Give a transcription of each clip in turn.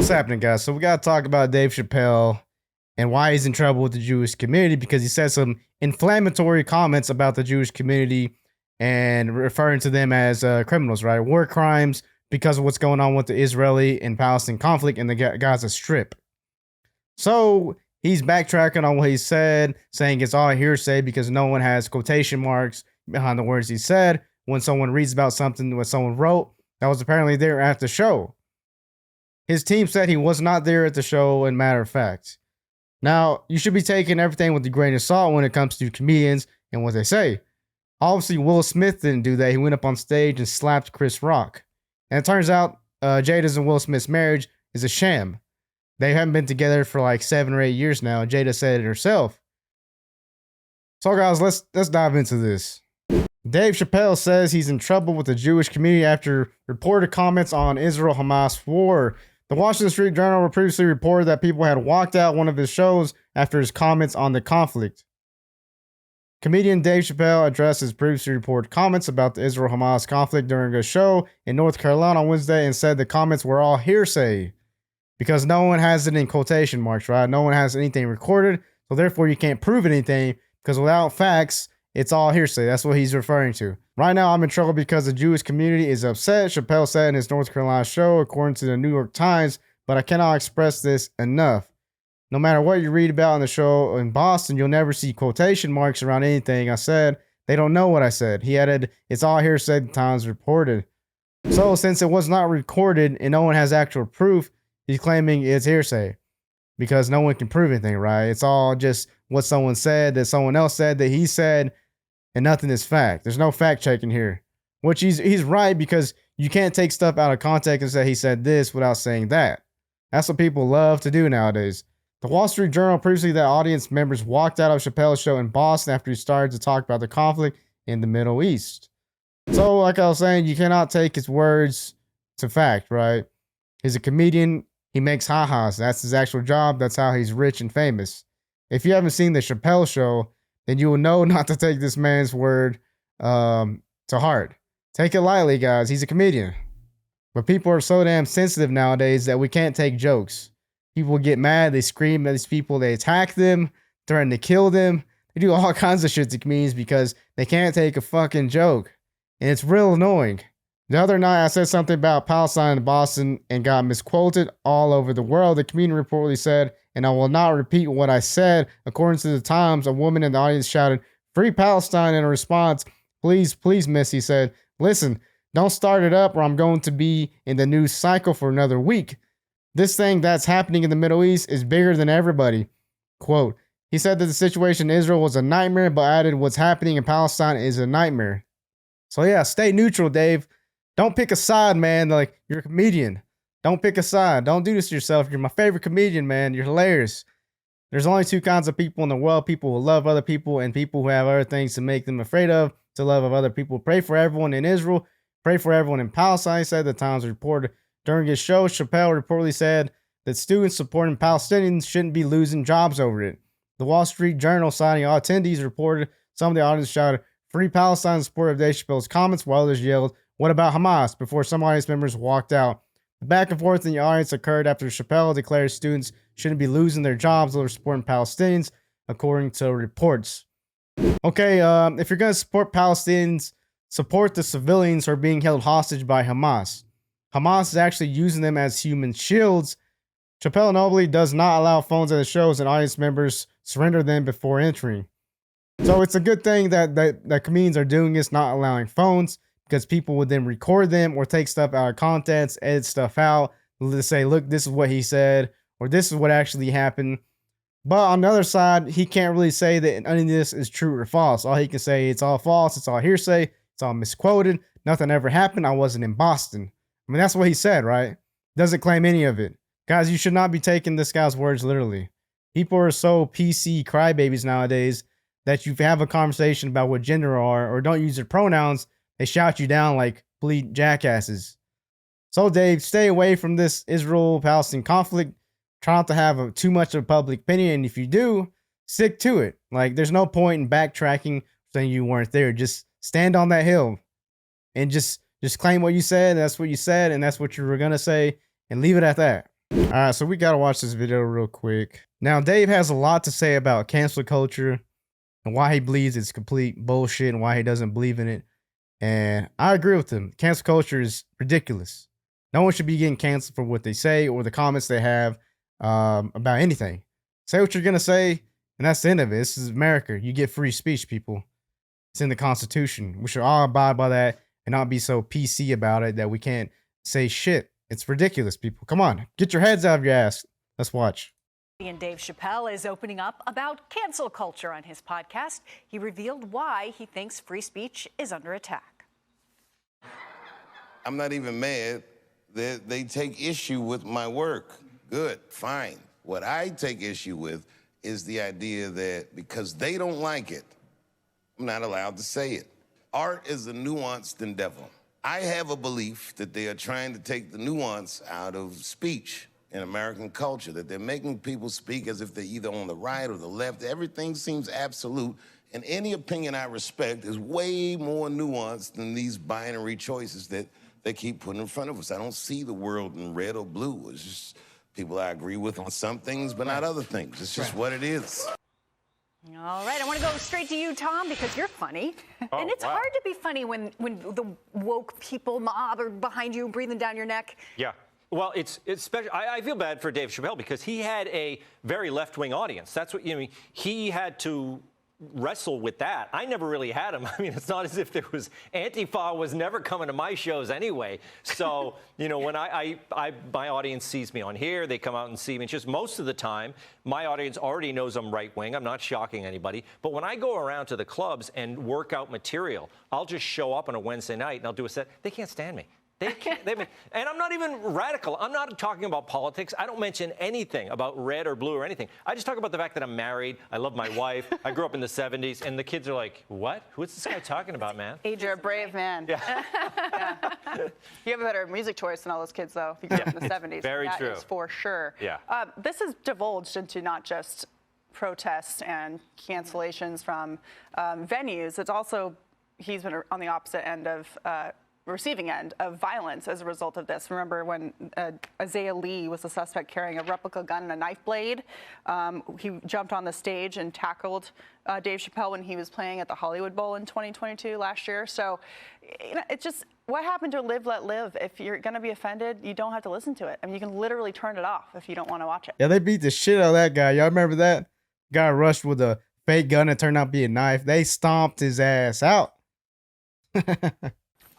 What's happening, guys? So we got to talk about Dave Chappelle and why he's in trouble with the Jewish community, because he said some inflammatory comments about the Jewish community and referring to them as criminals, right? War crimes because of what's going on with the Israeli and Palestinian conflict in the Gaza Strip. So he's backtracking on what he said, saying it's all hearsay because no one has quotation marks behind the words he said when someone reads about something what someone wrote that was apparently there at the show. His team said he was not there at the show, in matter of fact. Now, you should be taking everything with a grain of salt when it comes to comedians and what they say. Obviously, Will Smith didn't do that. He went up on stage and slapped Chris Rock. And it turns out Jada's and Will Smith's marriage is a sham. They haven't been together for like 7 or 8 years now. Jada said it herself. So, guys, let's dive into this. Dave Chappelle says he's in trouble with the Jewish community after reported comments on Israel-Hamas war. The Washington Street Journal previously reported that people had walked out one of his shows after his comments on the conflict. Comedian Dave Chappelle addressed his previously reported comments about the Israel-Hamas conflict during a show in North Carolina on Wednesday and said the comments were all hearsay because no one has it in quotation marks, right? No one has anything recorded, so therefore you can't prove anything because without facts, it's all hearsay. That's what he's referring to. Right now, I'm in trouble because the Jewish community is upset, Chappelle said in his North Carolina show, according to the New York Times, but I cannot express this enough. No matter what you read about on the show in Boston, you'll never see quotation marks around anything I said. They don't know what I said. He added, it's all hearsay, the Times reported. So, since it was not recorded and no one has actual proof, he's claiming it's hearsay because no one can prove anything, right? It's all just what someone said, that someone else said, that he said, and nothing is fact. There's no fact checking here. Which he's right, because you can't take stuff out of context and say he said this without saying that. That's what people love to do nowadays. The Wall Street Journal previously that audience members walked out of Chappelle's show in Boston after he started to talk about the conflict in the Middle East. So, like I was saying, you cannot take his words to fact, right? He's a comedian. He makes ha-has. That's his actual job. That's how he's rich and famous. If you haven't seen the Chappelle show, then you will know not to take this man's word to heart. Take it lightly, guys. He's a comedian. But people are so damn sensitive nowadays that we can't take jokes. People get mad. They scream at these people. They attack them, threaten to kill them. They do all kinds of shit to comedians because they can't take a fucking joke. And it's real annoying. The other night, I said something about Palestine in Boston and got misquoted all over the world. The comedian reportedly said, and I will not repeat what I said. According to the Times, a woman in the audience shouted, "Free Palestine," in a response. "Please, please, miss," he said. "Listen, don't start it up or I'm going to be in the news cycle for another week. This thing that's happening in the Middle East is bigger than everybody." Quote, he said that the situation in Israel was a nightmare, but added what's happening in Palestine is a nightmare. So yeah, stay neutral, Dave. Don't pick a side, man. Like, you're a comedian. Don't pick a side. Don't do this to yourself. You're my favorite comedian, man. You're hilarious. There's only 2 kinds of people in the world. People who love other people and people who have other things to make them afraid of, to love of other people. Pray for everyone in Israel. Pray for everyone in Palestine, said the Times reported. During his show, Chappelle reportedly said that students supporting Palestinians shouldn't be losing jobs over it. The Wall Street Journal, citing attendees, reported some of the audience shouted, "Free Palestine," in support of Dave Chappelle's comments, while others yelled, "What about Hamas?" before some audience members walked out. The back and forth in the audience occurred after Chappelle declared students shouldn't be losing their jobs over supporting Palestinians, according to reports. Okay, if you're going to support Palestinians, support the civilians who are being held hostage by Hamas. Hamas is actually using them as human shields. Chappelle nobly does not allow phones at the shows, and audience members surrender them before entering. So it's a good thing that comedians are doing this, not allowing phones, because people would then record them or take stuff out of context, edit stuff out, to say, look, this is what he said, or this is what actually happened. But on the other side, he can't really say that any of this is true or false. All he can say, it's all false, it's all hearsay, it's all misquoted, nothing ever happened, I wasn't in Boston. I mean, that's what he said, right? Doesn't claim any of it. Guys, you should not be taking this guy's words literally. People are so PC crybabies nowadays that you have a conversation about what gender are or don't use their pronouns, they shout you down like complete jackasses. So, Dave, stay away from this Israel-Palestine conflict. Try not to have too much of a public opinion. And if you do, stick to it. Like, there's no point in backtracking, saying you weren't there. Just stand on that hill and just claim what you said. That's what you said, and that's what you were going to say, and leave it at that. All right, so we got to watch this video real quick. Now, Dave has a lot to say about cancel culture and why he believes it's complete bullshit and why he doesn't believe in it. And I agree with him. Cancel culture is ridiculous. No one should be getting canceled for what they say or the comments they have about anything. Say what you're going to say, and that's the end of it. This is America. You get free speech, people. It's in the Constitution. We should all abide by that and not be so PC about it that we can't say shit. It's ridiculous, people. Come on, get your heads out of your ass. Let's watch. And Dave Chappelle is opening up about cancel culture on his podcast. He revealed why he thinks free speech is under attack. I'm not even mad that they take issue with my work. Good, fine. What I take issue with is the idea that because they don't like it, I'm not allowed to say it. Art is a nuanced endeavor. I have a belief that they are trying to take the nuance out of speech in American culture, that they're making people speak as if they're either on the right or the left. Everything seems absolute, and any opinion I respect is way more nuanced than these binary choices that they keep putting in front of us. I don't see the world in red or blue. It's just people I agree with on some things, but not other things. It's just what it is. All right, I want to go straight to you, Tom, because you're funny. And it's hard to be funny when the woke people mob are behind you, breathing down your neck. Yeah. Well, it's special. I feel bad for Dave Chappelle because he had a very left-wing audience. That's what, he had to wrestle with that. I never really had him. I mean, it's not as if there was Antifa was never coming to my shows anyway. So, when my audience sees me on here, they come out and see me. It's just most of the time, my audience already knows I'm right wing. I'm not shocking anybody. But when I go around to the clubs and work out material, I'll just show up on a Wednesday night and I'll do a set. They can't stand me. They can't, and I'm not even radical. I'm not talking about politics. I don't mention anything about red or blue or anything. I just talk about the fact that I'm married. I love my wife. I grew up in the 70s, and the kids are like, what? What's this guy talking about, man? You're a brave man. Yeah. Yeah. You have a better music choice than all those kids, though, if you grew up in the 70s. Very that true. Is for sure. Yeah. This has divulged into not just protests and cancellations from venues. It's also, he's been on the opposite end of receiving end of violence as a result of this. Remember when Isaiah Lee was the suspect carrying a replica gun and a knife blade? He jumped on the stage and tackled Dave Chappelle when he was playing at the Hollywood Bowl in 2022 last year. So it's just, what happened to live, let live? If you're going to be offended, you don't have to listen to it. I mean, you can literally turn it off if you don't want to watch it. Yeah, they beat the shit out of that guy. Y'all remember that? Guy rushed with a fake gun and turned out to be a knife. They stomped his ass out.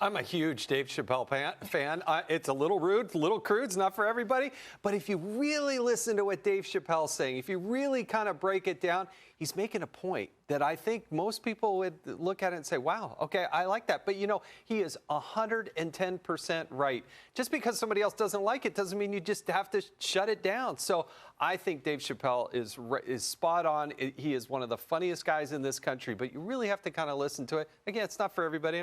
I'm a huge Dave Chappelle fan. It's a little rude, a little crude. It's not for everybody. But if you really listen to what Dave Chappelle's saying, if you really kind of break it down, he's making a point that I think most people would look at it and say, wow, okay, I like that. But, he is 110% right. Just because somebody else doesn't like it doesn't mean you just have to shut it down. So I think Dave Chappelle is spot on. He is one of the funniest guys in this country. But you really have to kind of listen to it. Again, it's not for everybody.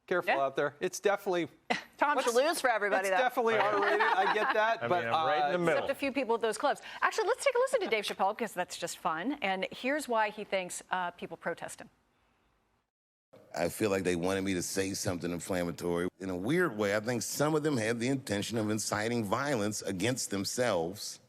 Careful out there. It's definitely Tom Shalhoub's for everybody. It's definitely R-rated. I get that, I'm but right in the middle. Except a few people at those clubs. Actually, let's take a listen to Dave Chappelle because that's just fun. And here's why he thinks people protest him. I feel like they wanted me to say something inflammatory. In a weird way, I think some of them had the intention of inciting violence against themselves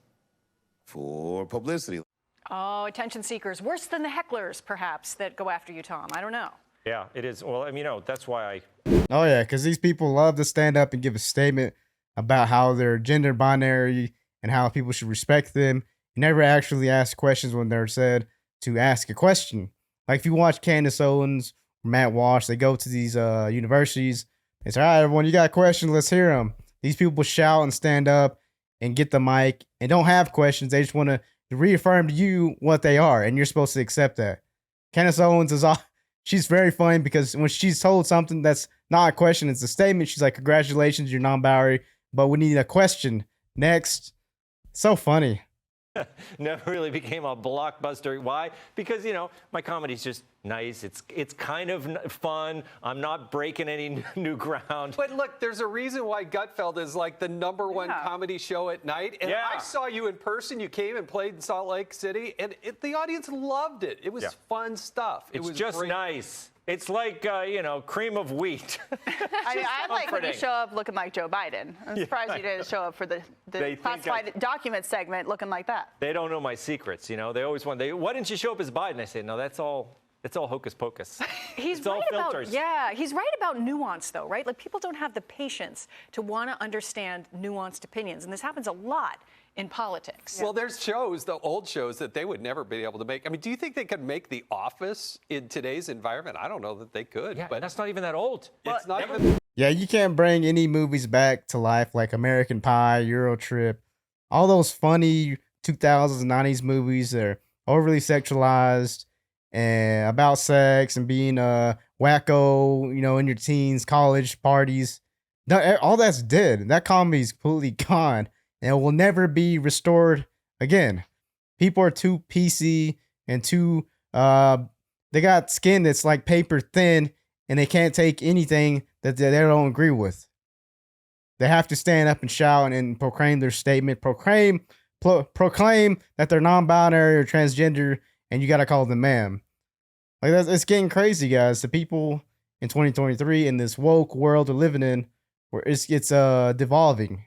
for publicity. Oh, attention seekers. Worse than the hecklers, perhaps, that go after you, Tom. I don't know. Yeah, it is. Well, that's why I... Oh, yeah, because these people love to stand up and give a statement about how they're gender binary and how people should respect them. You never actually ask questions when they're said to ask a question. Like if you watch Candace Owens or Matt Walsh, they go to these universities. They say, all right, everyone, you got questions, let's hear them. These people shout and stand up and get the mic and don't have questions. They just want to reaffirm to you what they are, and you're supposed to accept that. Candace Owens is all... She's very funny because when she's told something that's not a question, it's a statement. She's like, congratulations, you're non-binary, but we need a question. Next. So funny. Never really became a blockbuster. Why? Because, my comedy's just nice. It's kind of fun. I'm not breaking any new ground. But look, there's a reason why Gutfeld is like the #1 comedy show at night. And I saw you in person. You came and played in Salt Lake City, and the audience loved it. It was fun stuff. It's was just great. nice. It's like, cream of wheat. I mean, I like when you comforting. show up looking like Joe Biden. I'm surprised you didn't show up for the think classified document segment looking like that. They don't know my secrets, They always want, why didn't you show up as Biden? I say, no, it's all hocus pocus. He's It's all right about, filters. he's right about nuance, though, right? Like, people don't have the patience to want to understand nuanced opinions, and this happens a lot in politics. Well, there's shows, the old shows, that they would never be able to make. I mean, do you think they could make The Office in today's environment? I don't know that they could. Yeah, but that's not even that old. it's not even. Yeah, you can't bring any movies back to life like American Pie, Euro Trip, all those funny 2000s and 90s movies that are overly sexualized and about sex and being wacko, in your teens, college parties. All that's dead. That comedy's completely gone and it will never be restored again. People are too PC and too they got skin that's like paper thin and they can't take anything that they don't agree with. They have to stand up and shout and proclaim their statement, proclaim that they're non-binary or transgender, and you got to call them ma'am. Like, it's getting crazy, guys. The people in 2023 in this woke world we're living in, where it's devolving,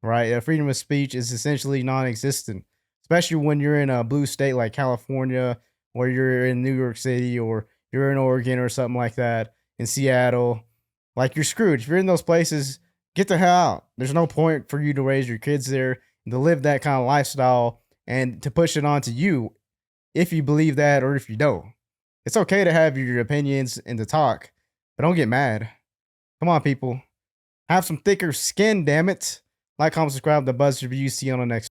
right? Freedom of speech is essentially non-existent, especially when you're in a blue state like California, or you're in New York City, or you're in Oregon or something like that, in Seattle. Like, you're screwed. If you're in those places, get the hell out. There's no point for you to raise your kids there and to live that kind of lifestyle and to push it onto you if you believe that or if you don't. It's okay to have your opinions and to talk, but don't get mad. Come on, people. Have some thicker skin, damn it. Like, comment, subscribe to Buzz Review. See you on the next